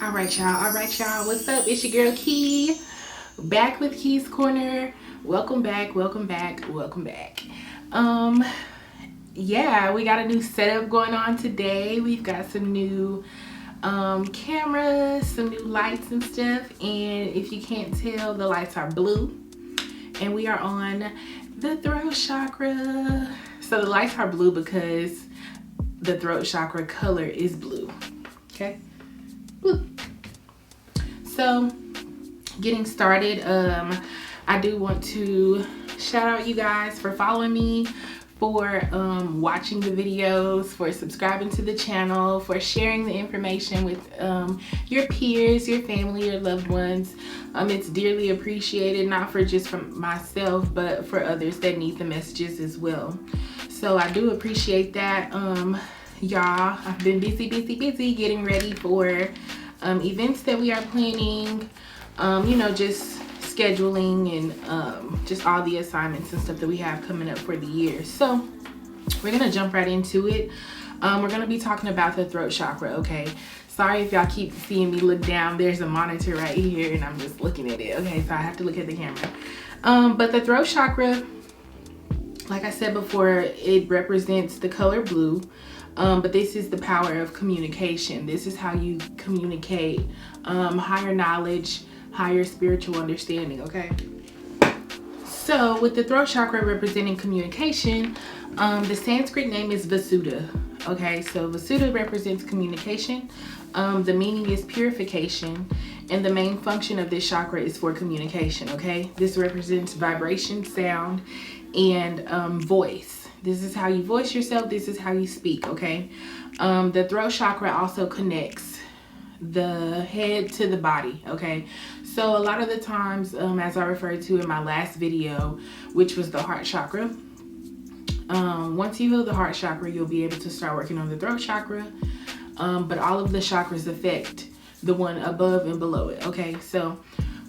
All right, y'all. What's up? It's your girl Key, back with Kii'skorner. Welcome back. Um, yeah, we got a new setup going on today. We've got some new cameras, some new lights and stuff. And if you can't tell, the lights are blue, and we are on the throat chakra. So the lights are blue because the throat chakra color is blue. Okay, blue. So getting started, I do want to shout out you guys for following me, for watching the videos, for subscribing to the channel, for sharing the information with your peers, your family, your loved ones. It's dearly appreciated, not for just from myself, but for others that need the messages as well. So I do appreciate that. Y'all, I've been busy getting ready for events that we are planning, just scheduling and just all the assignments and stuff that we have coming up for the year. So we're gonna jump right into it. We're gonna be talking about the throat chakra, okay? Sorry if y'all keep seeing me look down. There's a monitor right here and I'm just looking at it, okay? So I have to look at the camera. But the throat chakra, like I said before, it represents the color blue. But this is the power of communication. This is how you communicate higher knowledge, higher spiritual understanding, okay? So with the throat chakra representing communication, the Sanskrit name is Vasuddha, okay? So Vasuddha represents communication. The meaning is purification, and the main function of this chakra is for communication, okay? This represents vibration, sound, and voice. This is how you voice yourself. This is how you speak, okay? The throat chakra also connects the head to the body, okay? So a lot of the times, as I referred to in my last video, which was the heart chakra, once you heal the heart chakra, you'll be able to start working on the throat chakra. But all of the chakras affect the one above and below it, okay? So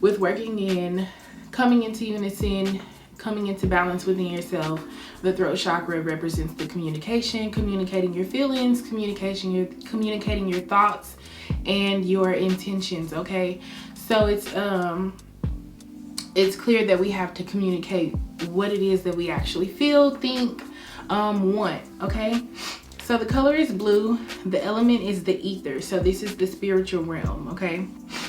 with working in, coming into unison, coming into balance within yourself, the throat chakra represents the communication, communicating your feelings, communicating your thoughts and your intentions, okay? So it's clear that we have to communicate what it is that we actually feel, think, want, okay? So the color is blue. The element is the ether. So this is the spiritual realm, okay?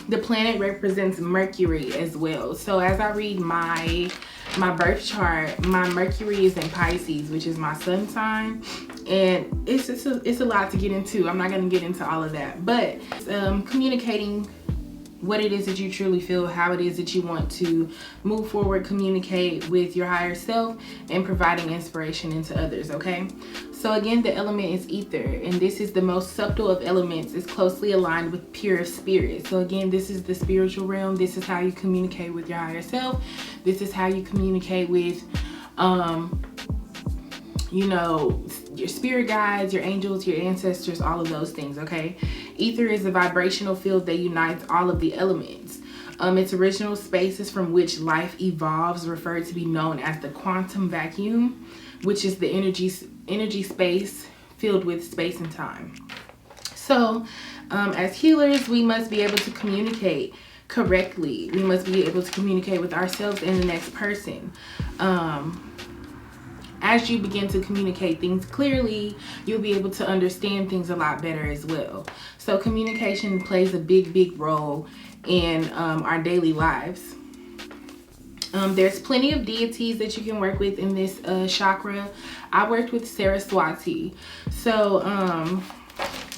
The planet represents Mercury as well. So as I read my birth chart, my Mercury is in Pisces, which is my sun sign, and it's a lot to get into. I'm not going to get into all of that, but communicating what it is that you truly feel, how it is that you want to move forward, communicate with your higher self, and providing inspiration into others, okay? So again, the element is ether, and this is the most subtle of elements. It's closely aligned with pure spirit. So again, this is the spiritual realm. This is how you communicate with your higher self. This is how you communicate with your spirit guides, your angels, your ancestors, all of those things, okay? Ether is a vibrational field that unites all of the elements. Its original spaces from which life evolves referred to be known as the quantum vacuum, which is the energy space filled with space and time. So as healers, we must be able to communicate correctly. We must be able to communicate with ourselves and the next person. As you begin to communicate things clearly, you'll be able to understand things a lot better as well. So communication plays a big role in our daily lives. There's plenty of deities that you can work with in this chakra. I worked with Saraswati. So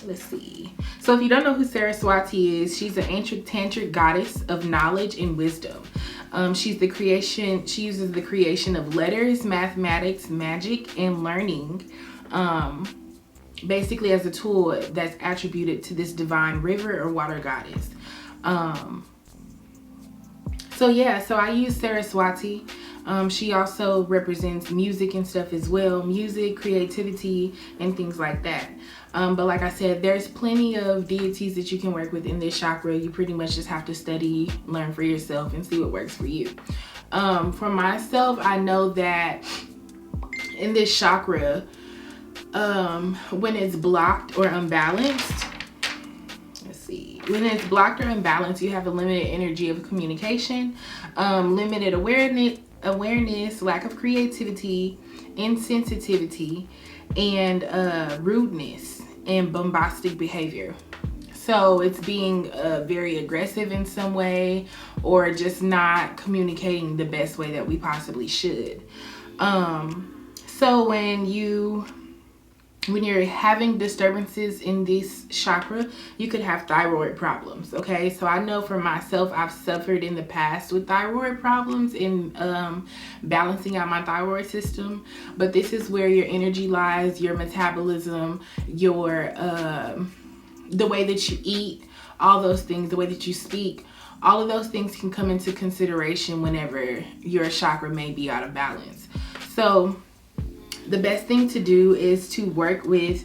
let's see. So if you don't know who Saraswati is, she's an ancient tantric goddess of knowledge and wisdom. She uses the creation of letters, mathematics, magic, and learning, basically as a tool that's attributed to this divine river or water goddess. So I use Saraswati. She also represents music and stuff as well. Music, creativity, and things like that. But like I said, there's plenty of deities that you can work with in this chakra. You pretty much just have to study, learn for yourself, and see what works for you. For myself, I know that in this chakra, when it's blocked or unbalanced, let's see. when it's blocked or imbalanced, you have a limited energy of communication, limited awareness, lack of creativity, insensitivity, and rudeness and bombastic behavior. So it's being very aggressive in some way, or just not communicating the best way that we possibly should. So when you're having disturbances in this chakra, you could have thyroid problems. Okay, so I know for myself, I've suffered in the past with thyroid problems in balancing out my thyroid system. But this is where your energy lies, your metabolism, your the way that you eat, all those things, the way that you speak, all of those things can come into consideration whenever your chakra may be out of balance. So the best thing to do is to work with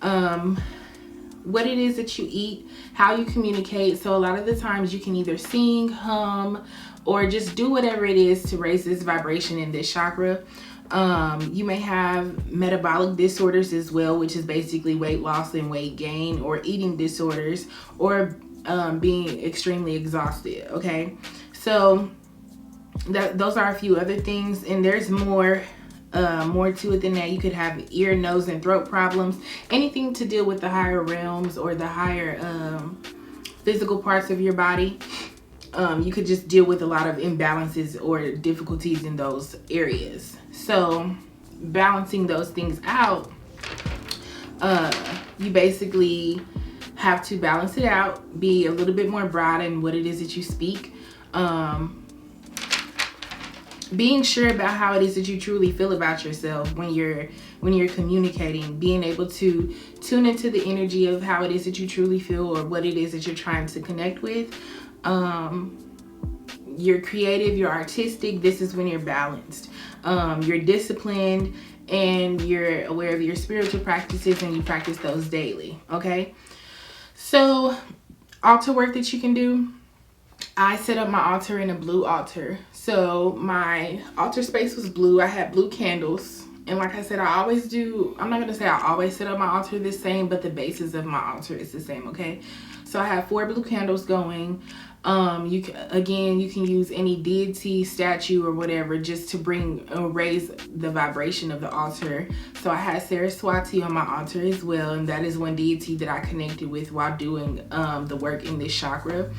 what it is that you eat, how you communicate. So a lot of the times you can either sing, hum, or just do whatever it is to raise this vibration in this chakra. You may have metabolic disorders as well, which is basically weight loss and weight gain, or eating disorders, or being extremely exhausted. Okay, so those are a few other things, and there's more to it than that. You could have ear, nose, and throat problems, anything to deal with the higher realms or the higher physical parts of your body. You could just deal with a lot of imbalances or difficulties in those areas. So balancing those things out, you basically have to balance it out, be a little bit more broad in what it is that you speak, being sure about how it is that you truly feel about yourself when you're communicating, being able to tune into the energy of how it is that you truly feel, or what it is that you're trying to connect with. You're creative, you're artistic. This is when you're balanced. You're disciplined, and you're aware of your spiritual practices, and you practice those daily. Okay, so altar work that you can do. I set up my altar in a blue altar. So my altar space was blue. I had blue candles. And like I said, I always do, I'm not going to say I always set up my altar the same, but the basis of my altar is the same, okay? So I have 4 blue candles going. You can use any deity, statue, or whatever, just to raise the vibration of the altar. So I had Saraswati on my altar as well, and that is one deity that I connected with while doing the work in this chakra.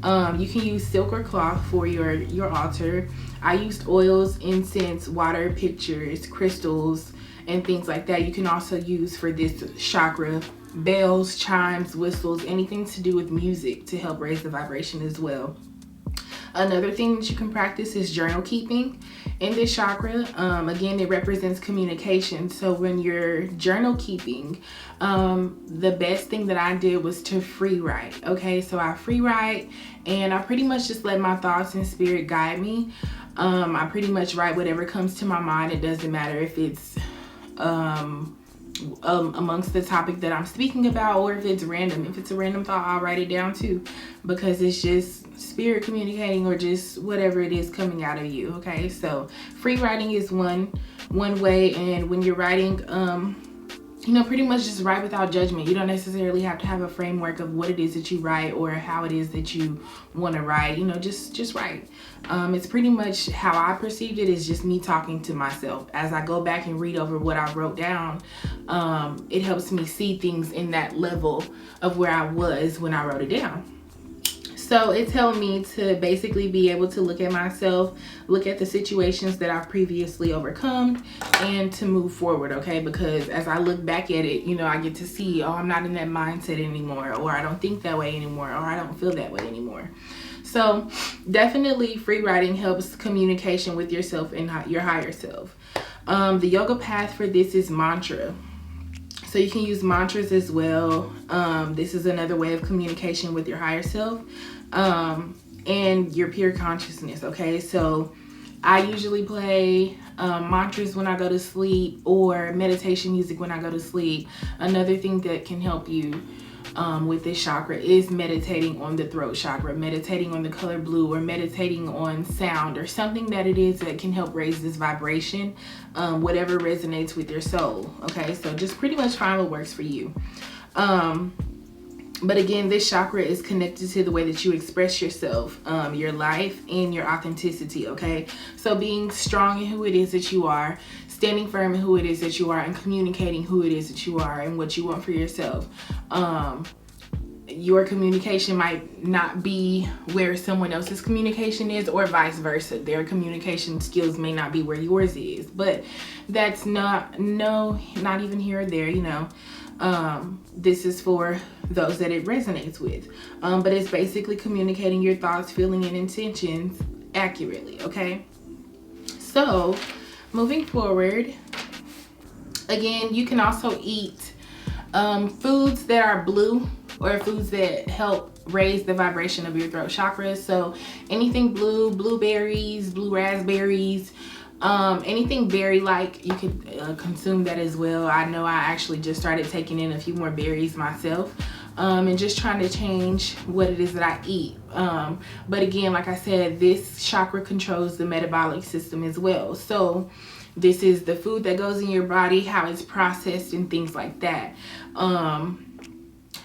You can use silk or cloth for your altar. I used oils, incense, water, pictures, crystals, and things like that. You can also use for this chakra bells, chimes, whistles, anything to do with music to help raise the vibration as well. Another thing that you can practice is journal keeping in this chakra. Again, it represents communication. So when you're journal keeping, the best thing that I did was to free write. Okay, so I free write, and I pretty much just let my thoughts and spirit guide me. I pretty much write whatever comes to my mind. It doesn't matter if it's amongst the topic that I'm speaking about, or if it's random. If it's a random thought, I'll write it down too, because it's just spirit communicating, or just whatever it is coming out of you. Okay, so free writing is one way. And when you're writing, pretty much just write without judgment. You don't necessarily have to have a framework of what it is that you write or how it is that you want to write. Just write. It's pretty much how I perceived it, is just me talking to myself. As I go back and read over what I wrote down, it helps me see things in that level of where I was when I wrote it down. So it's helped me to basically be able to look at myself, look at the situations that I've previously overcome, and to move forward, okay? Because as I look back at it, I get to see, oh, I'm not in that mindset anymore, or I don't think that way anymore, or I don't feel that way anymore. So definitely free writing helps communication with yourself and your higher self. The yoga path for this is mantra. So you can use mantras as well. This is another way of communication with your higher self and your pure consciousness, okay? So I usually play mantras when I go to sleep, or meditation music when I go to sleep. Another thing that can help you with this chakra is meditating on the throat chakra, meditating on the color blue, or meditating on sound, or something that it is that can help raise this vibration, whatever resonates with your soul. Okay, so just pretty much find what works for you. But again, this chakra is connected to the way that you express yourself, your life, and your authenticity, okay? So being strong in who it is that you are, standing firm in who it is that you are, and communicating who it is that you are and what you want for yourself. Your communication might not be where someone else's communication is, or vice versa. Their communication skills may not be where yours is, but that's not even here or there, you know. This is for those that it resonates with, but it's basically communicating your thoughts, feelings, and intentions accurately, okay? So moving forward, again, you can also eat foods that are blue, or foods that help raise the vibration of your throat chakra. So anything blue, blueberries, blue raspberries, anything berry like, you could consume that as well. I know I actually just started taking in a few more berries myself, and just trying to change what it is that I eat. But again, like I said, this chakra controls the metabolic system as well. So this is the food that goes in your body, how it's processed, and things like that.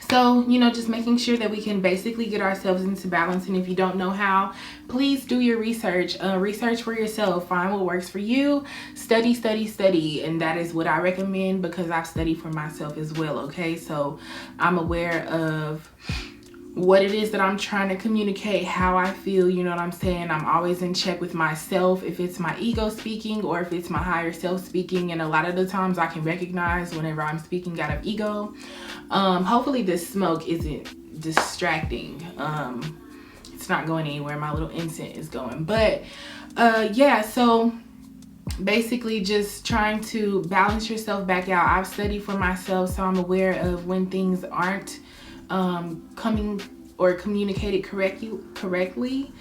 So, you know, just making sure that we can basically get ourselves into balance. And if you don't know how, please do your research. Research for yourself. Find what works for you. Study, study, study. And that is what I recommend, because I've studied for myself as well, okay? So I'm aware of what it is that I'm trying to communicate, how I feel, you know what I'm saying? I'm always in check with myself, if it's my ego speaking or if it's my higher self speaking. And a lot of the times I can recognize whenever I'm speaking out of ego. Hopefully this smoke isn't distracting. It's not going anywhere. My little incense is going. But yeah, so basically just trying to balance yourself back out. I've studied for myself, so I'm aware of when things aren't coming or communicated correctly.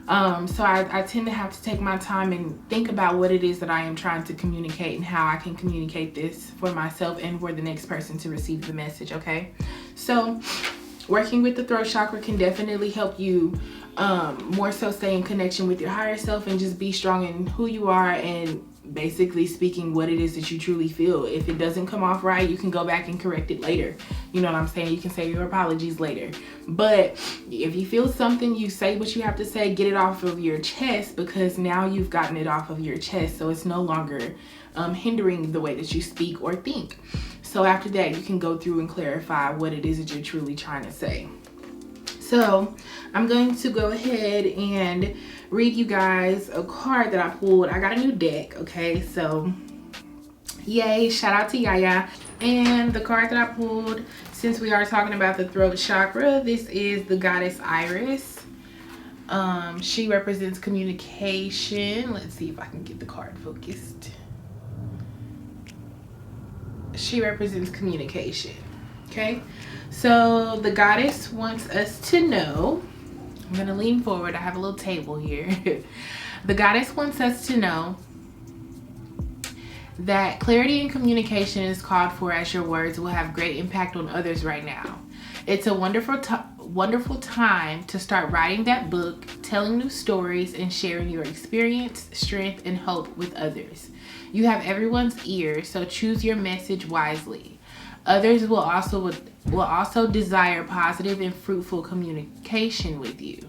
So I tend to have to take my time and think about what it is that I am trying to communicate and how I can communicate this for myself and for the next person to receive the message, okay? So working with the throat chakra can definitely help you more so stay in connection with your higher self and just be strong in who you are, and basically speaking what it is that you truly feel. If it doesn't come off right, you can go back and correct it later. You know what I'm saying? You can say your apologies later. But if you feel something, you say what you have to say, get it off of your chest, because now you've gotten it off of your chest. So it's no longer hindering the way that you speak or think. So after that, you can go through and clarify what it is that you're truly trying to say. So I'm going to go ahead and read you guys a card that I pulled. I got a new deck, okay? So yay, shout out to Yaya. And the card that I pulled, since we are talking about the throat chakra, this is the goddess Iris. She represents communication. Let's see if I can get the card focused. She represents communication, okay? So the goddess wants us to know, I'm gonna lean forward, I have a little table here. The goddess wants us to know that clarity and communication is called for, as your words will have great impact on others right now. It's a wonderful time to start writing that book, telling new stories, and sharing your experience, strength, and hope with others. You have everyone's ear, so choose your message wisely. Others will also desire positive and fruitful communication with you.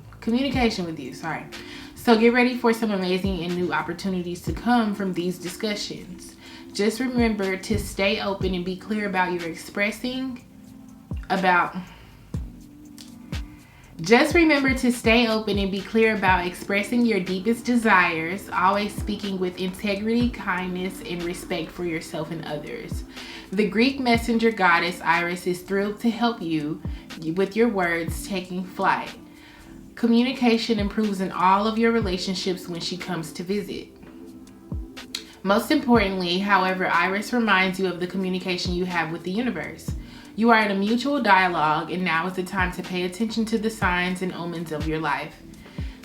So get ready for some amazing and new opportunities to come from these discussions. Just remember to stay open and be clear about your expressing about your deepest desires, always speaking with integrity, kindness, and respect for yourself and others. The Greek messenger goddess Iris is thrilled to help you with your words taking flight. Communication improves in all of your relationships when she comes to visit. Most importantly, however, Iris reminds you of the communication you have with the universe. You are in a mutual dialogue, and now is the time to pay attention to the signs and omens of your life.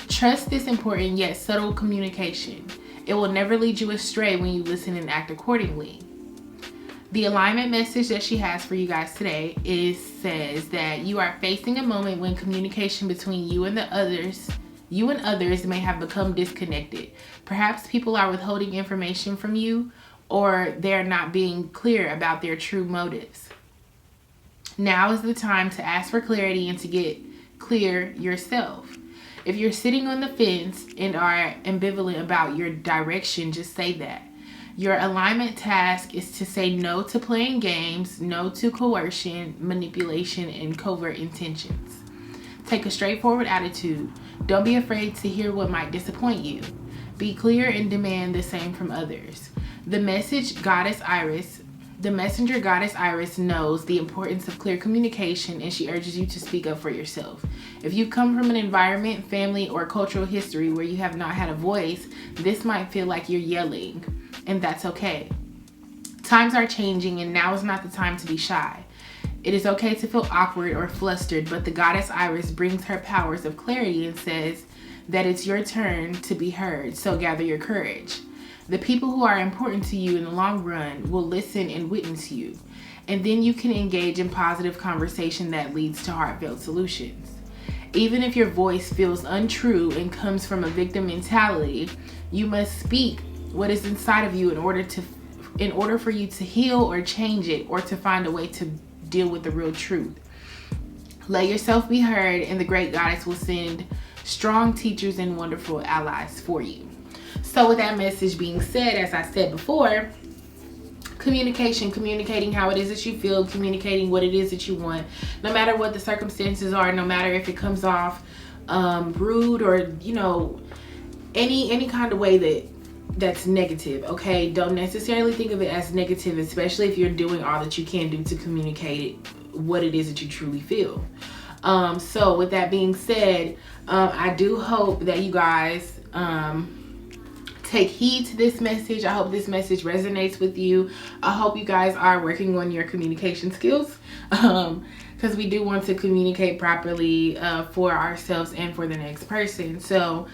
Trust this important yet subtle communication. It will never lead you astray when you listen and act accordingly. The alignment message that she has for you guys today says that you are facing a moment when communication between you and others may have become disconnected. Perhaps people are withholding information from you, or they're not being clear about their true motives. Now is the time to ask for clarity and to get clear yourself. If you're sitting on the fence and are ambivalent about your direction, just say that. Your alignment task is to say no to playing games, no to coercion, manipulation, and covert intentions. Take a straightforward attitude. Don't be afraid to hear what might disappoint you. Be clear and demand the same from others. The messenger goddess Iris knows the importance of clear communication, and she urges you to speak up for yourself. If you come from an environment, family, or cultural history where you have not had a voice, this might feel like you're yelling, and that's okay. Times are changing, and now is not the time to be shy. It is okay to feel awkward or flustered, but the goddess Iris brings her powers of clarity and says that it's your turn to be heard, so gather your courage. The people who are important to you in the long run will listen and witness you, and then you can engage in positive conversation that leads to heartfelt solutions. Even if your voice feels untrue and comes from a victim mentality, you must speak what is inside of you in order for you to heal or change it, or to find a way to deal with the real truth. Let yourself be heard, and the great goddess will send strong teachers and wonderful allies for you. So with that message being said, as I said before, communicating how it is that you feel, communicating what it is that you want, no matter what the circumstances are, no matter if it comes off rude or, you know, any kind of way that's negative. Okay, don't necessarily think of it as negative, especially if you're doing all that you can do to communicate what it is that you truly feel. So with that being said, I do hope that you guys take heed to this message. I hope this message resonates with you. I hope you guys are working on your communication skills, because we do want to communicate properly for ourselves and for the next person. So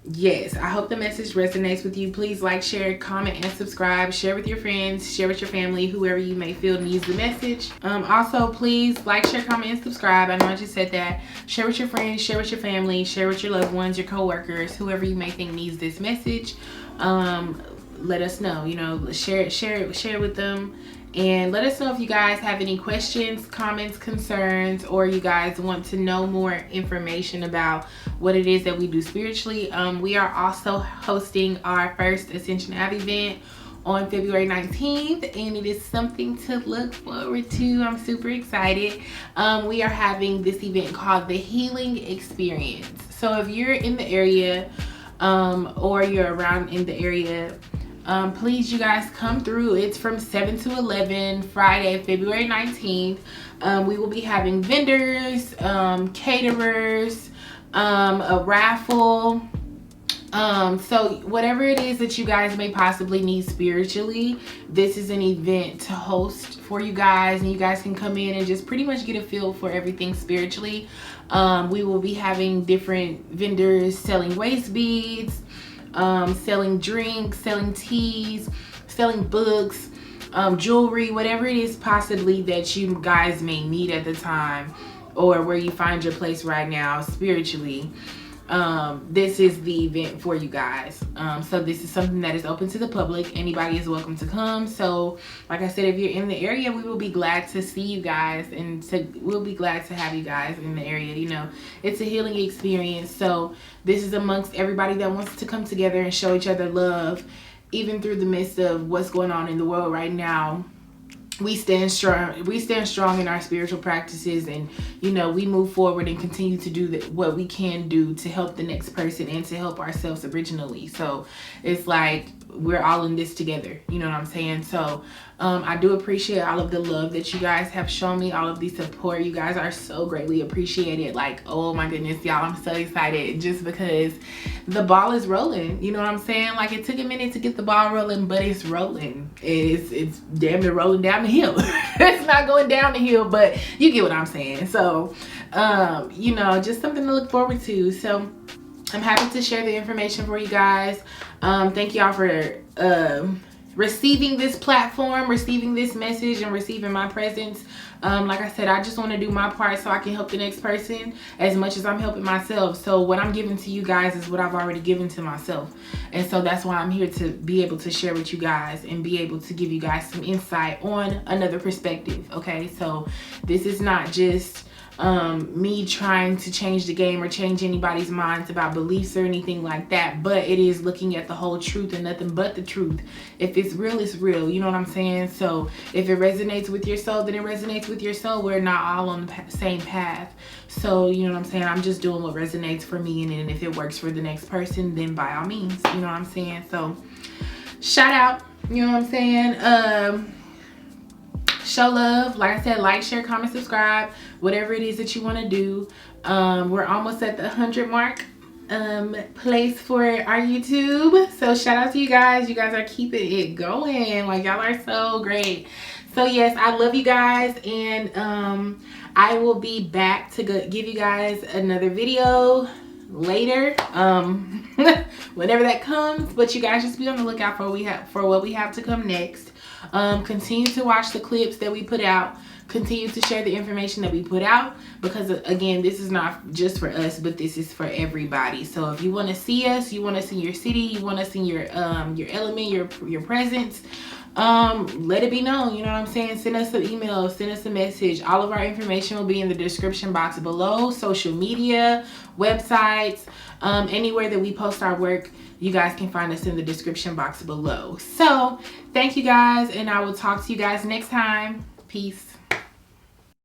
yes, I hope the message resonates with you. Please like, share, comment, and subscribe. Share with your friends, share with your family, whoever you may feel needs the message. Also, please like, share, comment, and subscribe. I know I just said that. Share with your friends, share with your family, share with your loved ones, your co-workers, whoever you may think needs this message. Let us know, you know, share it with them. And let us know if you guys have any questions, comments, concerns, or you guys want to know more information about what it is that we do spiritually. We are also hosting our first Ascension Ave event on February 19th, and it is something to look forward to. I'm super excited. We are having this event called the Healing Experience. So if you're in the area or you're around in the area, please, you guys, come through. It's from 7 to 11, Friday, February 19th. We will be having vendors, caterers, a raffle. So whatever it is that you guys may possibly need spiritually, this is an event to host for you guys, and you guys can come in and just pretty much get a feel for everything spiritually. We will be having different vendors selling waist beads, selling drinks, selling teas, selling books, jewelry, whatever it is possibly that you guys may need at the time, or where you find your place right now spiritually. This is the event for you guys. So this is something that is open to the public. Anybody is welcome to come. So like I said, if you're in the area, we will be glad to see you guys, and we'll be glad to have you guys in the area. You know, it's a healing experience. So this is amongst everybody that wants to come together and show each other love, even through the midst of what's going on in the world right now. We stand strong in our spiritual practices, and you know, we move forward and continue to do what we can do to help the next person and to help ourselves originally. So it's like we're all in this together, you know what I'm saying? So I do appreciate all of the love that you guys have shown me, all of the support. You guys are so greatly appreciated. Like, oh my goodness, y'all, I'm so excited just because the ball is rolling, you know what I'm saying? Like, it took a minute to get the ball rolling, but it's rolling. It's damn near rolling down the hill. It's not going down the hill, but you get what I'm saying. So you know, just something to look forward to. So I'm happy to share the information for you guys. Thank y'all for receiving this platform, receiving this message, and receiving my presence. Like I said, I just want to do my part so I can help the next person as much as I'm helping myself. So what I'm giving to you guys is what I've already given to myself. And so that's why I'm here, to be able to share with you guys and be able to give you guys some insight on another perspective. Okay, so this is not just me trying to change the game or change anybody's minds about beliefs or anything like that, but it is looking at the whole truth and nothing but the truth. If it's real, it's real. You know what I'm saying? So if it resonates with your soul, then it resonates with your soul. We're not all on the same path. So you know what I'm saying? I'm just doing what resonates for me, and then if it works for the next person, then by all means, you know what I'm saying? So shout out, you know what I'm saying? Show love. Like I said, like, share, comment, subscribe, whatever it is that you want to do. We're almost at the 100 mark place for our YouTube. So shout out to you guys. You guys are keeping it going. Like, y'all are so great. So yes, I love you guys, and I will be back to give you guys another video later, whenever that comes. But you guys just be on the lookout for what we have to come next. Continue to watch the clips that we put out. Continue to share the information that we put out, because again, this is not just for us, but this is for everybody. So if you want to see us, you want to see your city, you want to see your element, your presence, let it be known. You know what I'm saying? Send us an email, send us a message. All of our information will be in the description box below. Social media, websites, anywhere that we post our work, you guys can find us in the description box below. So thank you guys, and I will talk to you guys next time. Peace.